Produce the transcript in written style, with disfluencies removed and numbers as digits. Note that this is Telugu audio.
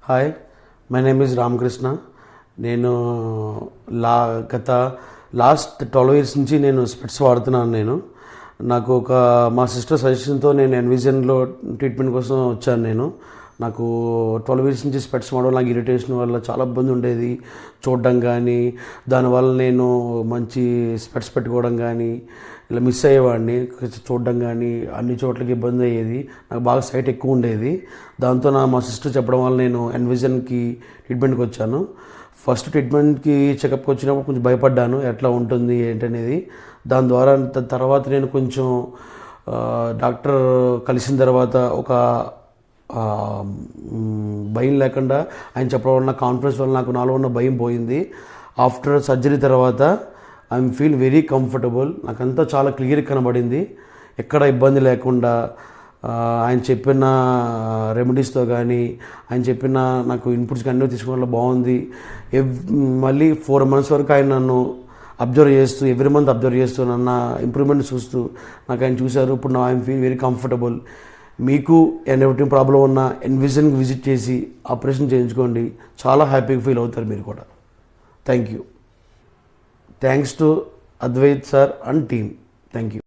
Hi, my name is Ramakrishna. నేను గత లాస్ట్ 12 ఇయర్స్ నుంచి నేను స్పెట్స్ వాడుతున్నాను. నాకు మా సిస్టర్ సజెషన్తో నేను ఎన్విజన్లో ట్రీట్మెంట్ కోసం వచ్చాను. నాకు 12 ఇయర్స్ నుంచి స్పెట్స్ వాడడం, నాకు ఇరిటేషన్ వల్ల చాలా ఇబ్బంది ఉండేది చూడడం కానీ, దానివల్ల నేను మంచి స్పెట్స్ పెట్టుకోవడం కానీ ఇలా మిస్ అయ్యేవాడిని. చూడడం కానీ అన్ని చోట్లకి ఇబ్బంది అయ్యేది. నాకు బాగా సైట్ ఎక్కువ ఉండేది. దాంతో మా సిస్టర్ చెప్పడం వల్ల నేను ఎన్విజన్కి ట్రీట్మెంట్కి వచ్చాను. ఫస్ట్ ట్రీట్మెంట్కి చెకప్కి వచ్చినప్పుడు కొంచెం భయపడ్డాను, ఎట్లా ఉంటుంది ఏంటనేది. దాని ద్వారా తర్వాత నేను కొంచెం డాక్టర్ కలిసిన తర్వాత ఒక భయం లేకుండా ఆయన చెప్పడం వల్ల, కాన్ఫిడెన్స్ వల్ల నాలో ఉన్న భయం పోయింది. ఆఫ్టర్ సర్జరీ తర్వాత ఐఎమ్ ఫీల్ వెరీ కంఫర్టబుల్. నాకంతా చాలా క్లియర్గా కనబడింది, ఎక్కడ ఇబ్బంది లేకుండా. ఆయన చెప్పిన రెమెడీస్తో కానీ, ఆయన చెప్పిన నాకు ఇన్పుట్స్ అన్నీ తీసుకోవడం బాగుంది. మళ్ళీ 4 months వరకు ఆయన నన్ను అబ్జర్వ్ చేస్తూ, ఎవ్రీ మంత్ అబ్జర్వ్ చేస్తూ, నన్న ఇంప్రూవ్మెంట్ చూస్తూ నాకు ఆయన చూశారు. ఇప్పుడు నా ఐఎమ్ ఫీల్ వెరీ కంఫర్టబుల్. మీకు ఎన్ని ప్రాబ్లం ఉన్నా ఎన్విజన్కి విజిట్ చేసి ఆపరేషన్ చేయించుకోండి, చాలా హ్యాపీగా ఫీల్ అవుతారు మీరు కూడా. Thank you. Thanks to Advait sir and team. Thank you.